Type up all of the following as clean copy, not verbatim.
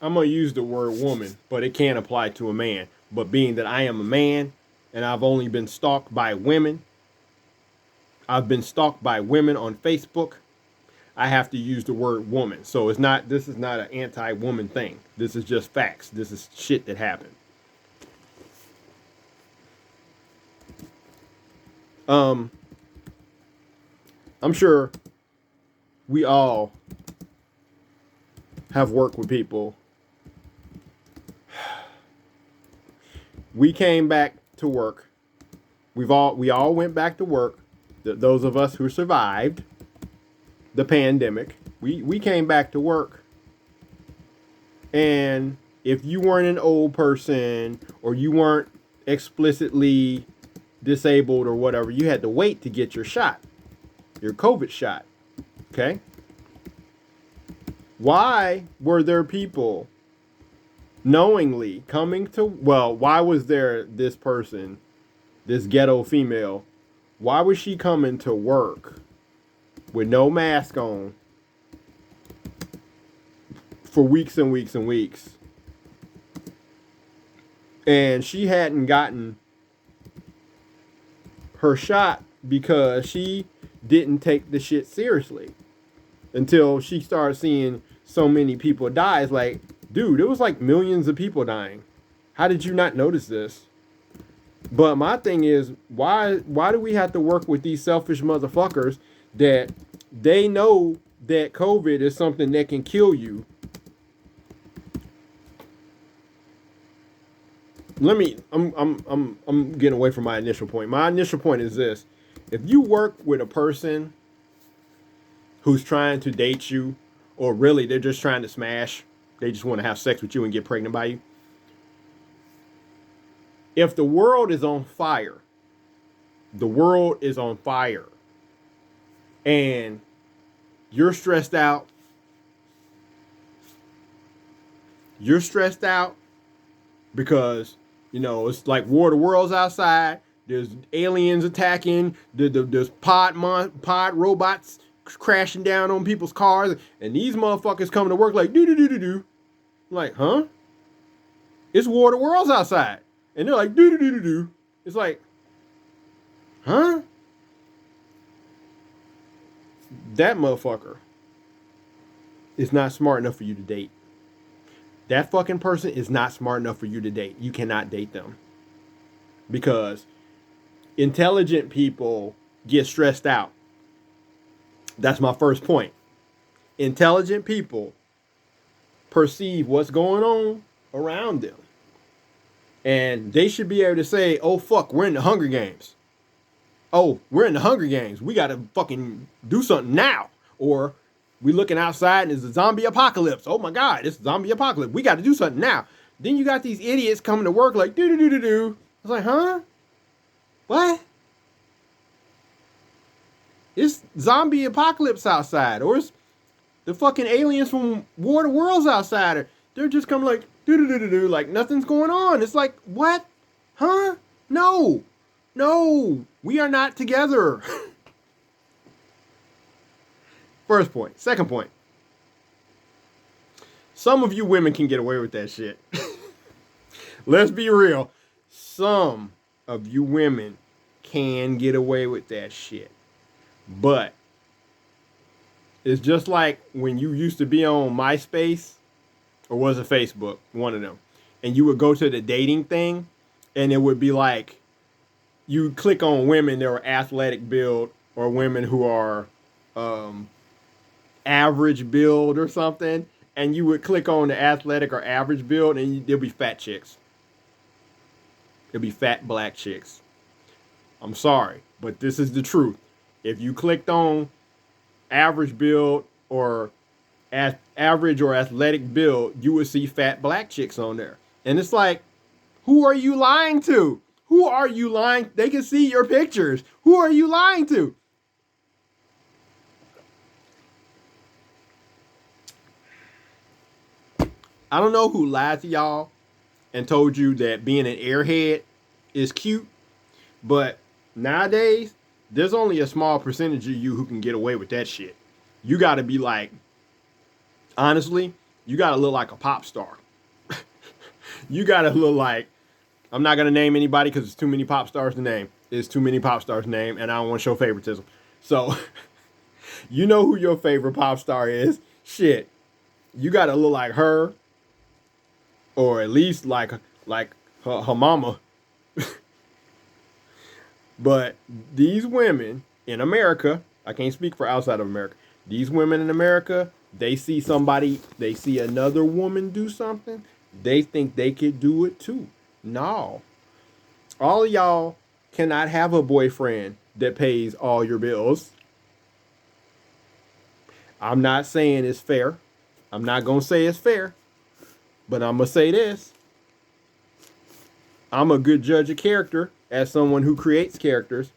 I'm going to use the word woman, but it can apply to a man. But being that I am a man and I've only been stalked by women, I've been stalked by women on Facebook. I have to use the word woman. So it's not, this is not an anti-woman thing. This is just facts. This is shit that happened. Um, I'm sure we all have worked with people. We came back to work. We all went back to work. Those of us who survived the pandemic, we came back to work. And if you weren't an old person or you weren't explicitly disabled or whatever, you had to wait to get your shot, your COVID shot. Okay? Why were there people knowingly coming to, well, why was there this person, this ghetto female, why was she coming to work with no mask on for weeks and weeks and weeks? And she hadn't gotten her shot because she didn't take the shit seriously until she started seeing so many people die. It's like, dude, it was like millions of people dying. How did you not notice this? But my thing is, why do we have to work with these selfish motherfuckers that they know that COVID is something that can kill you? I'm getting away from my initial point. My initial point is this: if you work with a person who's trying to date you, or really they're just trying to smash, they just want to have sex with you and get pregnant by you. If the world is on fire, and you're stressed out, because, you know, it's like War of the Worlds outside. There's aliens attacking. There's pod robots crashing down on people's cars, and these motherfuckers coming to work like do. Like, huh? It's War of the Worlds outside, and they're like do. It's like, huh? That motherfucker is not smart enough for you to date. That fucking person is not smart enough for you to date. You cannot date them. Because intelligent people get stressed out. That's my first point. Intelligent people perceive what's going on around them. And they should be able to say, oh, fuck, we're in the Hunger Games. Oh, we're in the Hunger Games. We got to fucking do something now. Or we looking outside and it's a zombie apocalypse. Oh my God, it's a zombie apocalypse. We got to do something now. Then you got these idiots coming to work like do. It's like, huh? What? It's zombie apocalypse outside. Or it's the fucking aliens from War of the Worlds outside. They're just coming like do, like nothing's going on. It's like, what? Huh? No, we are not together. First point. Second point. Some of you women can get away with that shit. Let's be real. Some of you women can get away with that shit. But it's just like when you used to be on MySpace, or was it Facebook? One of them. And you would go to the dating thing, and it would be like, you click on women that are athletic build, or women who are average build or something, and you would click on the athletic or average build, and there'll be fat chicks. There'll be fat black chicks. I'm sorry, but this is the truth. If you clicked on average build or average or athletic build, you would see fat black chicks on there. And it's like, who are you lying to? Who are you lying? They can see your pictures. Who are you lying to? I don't know who lied to y'all and told you that being an airhead is cute, but nowadays, there's only a small percentage of you who can get away with that shit. You gotta be like, honestly, You gotta look like a pop star. You gotta look like, I'm not gonna name anybody because it's too many pop stars to name. It's too many pop stars to name, and I don't want to show favoritism. So, you know who your favorite pop star is. Shit, you gotta look like her, or at least like her mama. But these women in America, I can't speak for outside of America. These women in America, they see another woman do something, they think they could do it too. No. All of y'all cannot have a boyfriend that pays all your bills. I'm not saying it's fair. I'm not going to say it's fair. But I'm going to say this. I'm a good judge of character as someone who creates characters.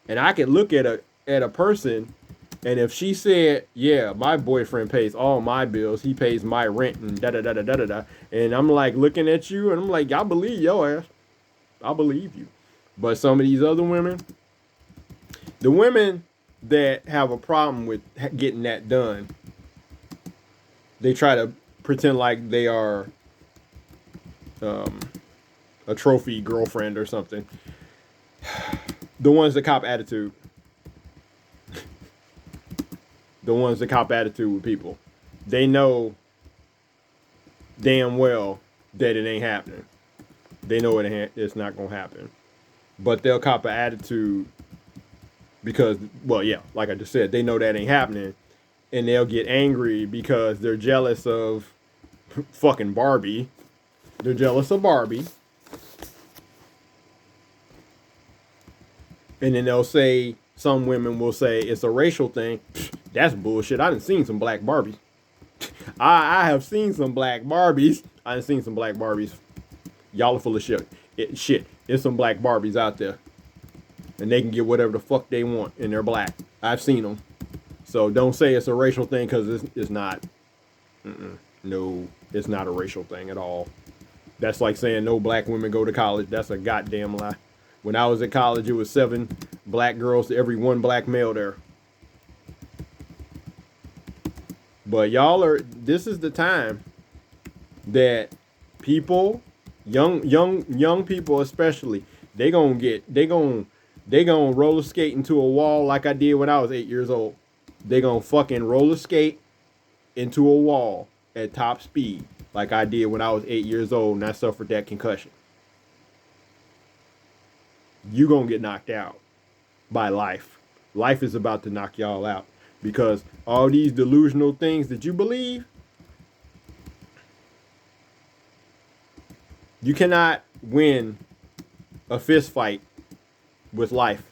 And I can look at a person, and if she said, yeah, my boyfriend pays all my bills, he pays my rent and da-da-da-da-da-da-da. And I'm like looking at you and I'm like, I believe your ass. I believe you. But some of these other women, the women that have a problem with getting that done, they try to pretend like they are a trophy girlfriend or something. The ones that cop attitude. The ones that cop attitude with people. They know damn well that it ain't happening. They know it's not going to happen. But they'll cop an attitude because, well, yeah, like I just said, they know that ain't happening. And they'll get angry because they're jealous of fucking Barbie. They're jealous of Barbie. And then they'll say, some women will say it's a racial thing. That's bullshit. I done seen some black Barbies. I have seen some black Barbies. I done seen some black Barbies. Y'all are full of shit. There's some black Barbies out there. And they can get whatever the fuck they want. And they're black. I've seen them. So don't say it's a racial thing because it's not. No, it's not a racial thing at all. That's like saying no black women go to college. That's a goddamn lie. When I was at college, it was 7 black girls to every 1 black male there. But this is the time that people, young people especially, they gonna roller skate into a wall like I did when I was 8 years old. They gonna fucking roller skate into a wall at top speed like I did when I was 8 years old and I suffered that concussion. You gonna get knocked out by life. Life is about to knock y'all out because all these delusional things that you believe, you cannot win a fist fight with life.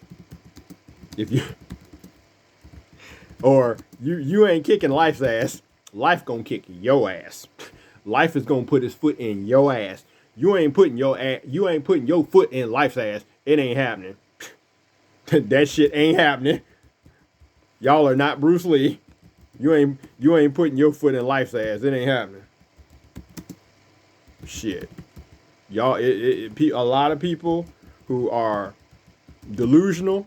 If you or you ain't kicking life's ass, life gonna kick your ass. Life is gonna put his foot in your ass. You ain't putting your foot in life's ass. It ain't happening. That shit ain't happening. Y'all are not Bruce Lee. You ain't putting your foot in life's ass. It ain't happening. Shit. Y'all, a lot of people who are delusional,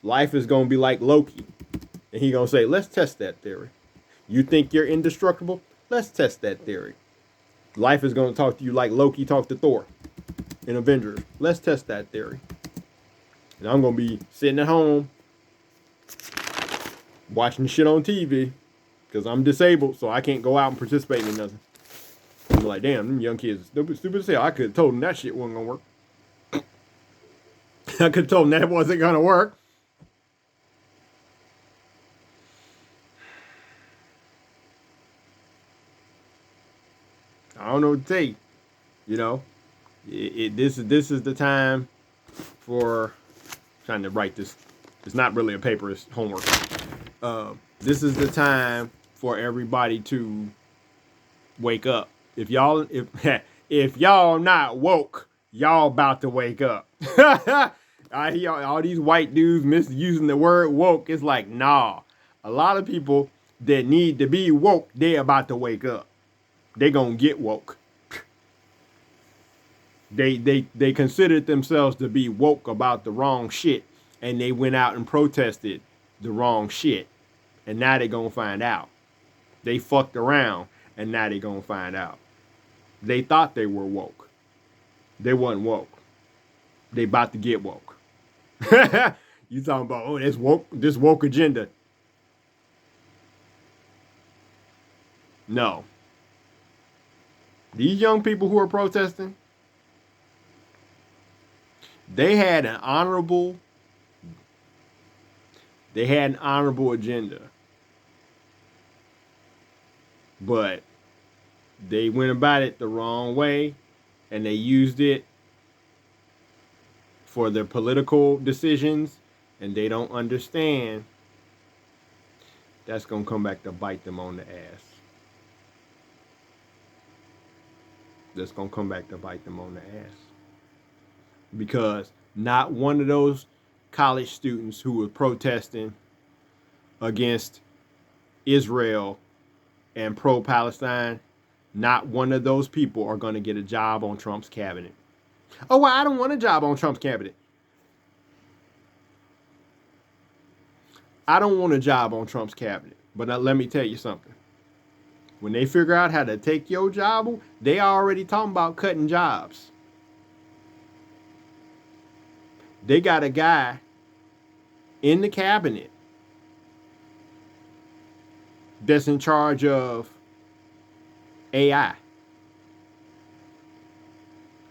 life is gonna be like Loki. And he gonna say, let's test that theory. You think you're indestructible? Let's test that theory. Life is gonna talk to you like Loki talked to Thor in Avengers. Let's test that theory. And I'm gonna be sitting at home watching shit on TV because I'm disabled, so I can't go out and participate in nothing. I'm like, damn, them young kids are stupid as hell. I could have told them that shit wasn't gonna work. I could have told them that wasn't gonna work. I don't know what to tell you. You know, this is the time for trying to write this. It's not really a paper, it's homework. This is the time for everybody to wake up. If y'all not woke, y'all about to wake up. I hear all these white dudes misusing the word woke. It's like, nah. A lot of people that need to be woke, they about to wake up. They gonna get woke. They considered themselves to be woke about the wrong shit, and they went out and protested the wrong shit, and now they gonna find out. They fucked around and now they gonna find out. They thought they were woke. They wasn't woke. They about to get woke. You talking about, oh, this woke agenda. No. These young people who are protesting, they had an honorable agenda. But they went about it the wrong way, and they used it for their political decisions, and they don't understand that's going to come back to bite them on the ass. That's going to come back to bite them on the ass. Because not one of those college students who were protesting against Israel and pro-Palestine, not one of those people are going to get a job on Trump's cabinet. Oh, well, I don't want a job on Trump's cabinet. I don't want a job on Trump's cabinet. But now, let me tell you something. When they figure out how to take your job, they already talking about cutting jobs. They got a guy in the cabinet that's in charge of AI.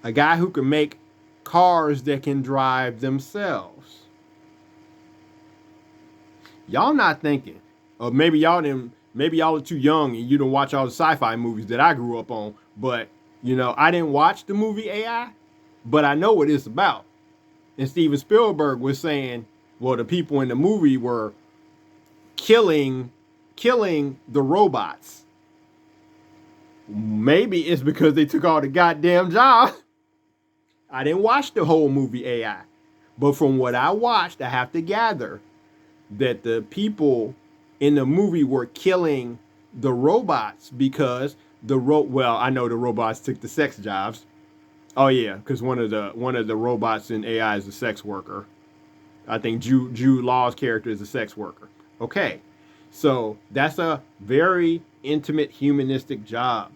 A guy who can make cars that can drive themselves. Y'all not thinking, or maybe y'all are too young and you don't watch all the sci-fi movies that I grew up on. But, I didn't watch the movie AI, but I know what it's about. And Steven Spielberg was saying, well, the people in the movie were killing the robots. Maybe it's because they took all the goddamn jobs. I didn't watch the whole movie AI. But from what I watched, I have to gather that the people in the movie were killing the robots because well, I know the robots took the sex jobs. Oh yeah, because one of the robots in AI is a sex worker. I think Jude Law's character is a sex worker. Okay, so that's a very intimate, humanistic job.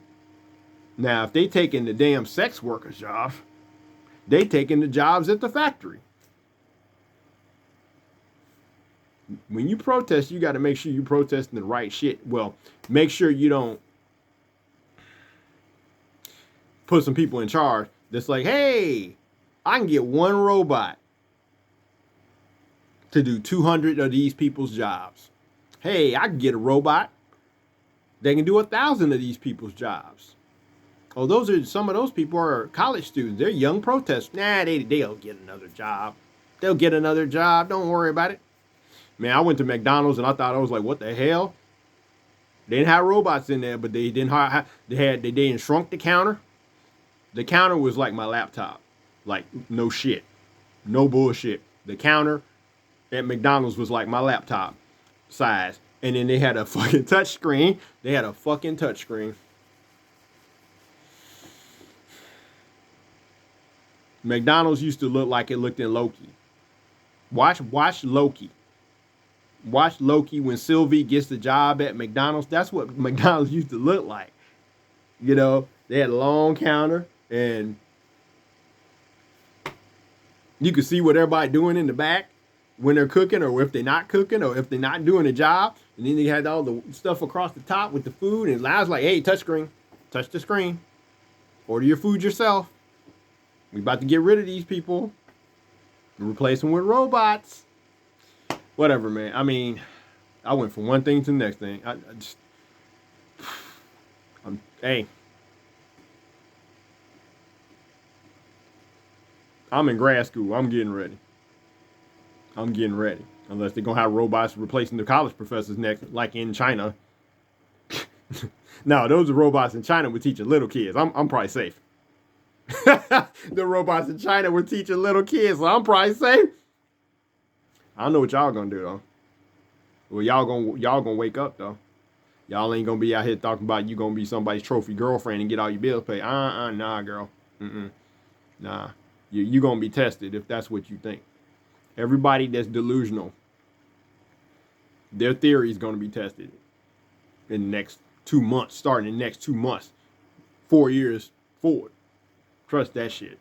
Now, if they taking the damn sex worker's job, they taking the jobs at the factory. When you protest, you got to make sure you protesting the right shit. Well, make sure you don't put some people in charge that's like, hey, I can get one robot to do 200 of these people's jobs. Hey, I can get a robot that can do 1,000 of these people's jobs. Oh, some of those people are college students. They're young protesters. Nah, they'll get another job. They'll get another job. Don't worry about it. Man, I went to McDonald's and I thought, I was like, what the hell? They didn't have robots in there, but they didn't shrunk the counter. The counter was like my laptop. Like, no shit. No bullshit. The counter at McDonald's was like my laptop size. And then they had a fucking touch screen. McDonald's used to look like it looked in Loki. Watch Loki. Watch Loki when Sylvie gets the job at McDonald's. That's what McDonald's used to look like. They had a long counter and you could see what everybody doing in the back when they're cooking, or if they're not cooking, or if they're not doing a job. And then they had all the stuff across the top with the food, and I was like, hey, touch the screen. Order your food yourself. We about to get rid of these people. Replace them with robots. Whatever, man. I mean, I went from one thing to the next thing. Hey. I'm in grad school. I'm getting ready. Unless they're going to have robots replacing the college professors next, like in China. No, those are robots in China would teach little kids. I'm probably safe. The robots in China were teaching little kids, so I'm probably safe. I don't know what y'all gonna do though. Well, y'all gonna wake up though. Y'all ain't gonna be out here talking about you gonna be somebody's trophy girlfriend and get all your bills paid. Nah, girl. Nah. You gonna be tested if that's what you think. Everybody that's delusional, their theory is gonna be tested in the next 2 months, starting the next 2 months, 4 years forward. Trust that shit.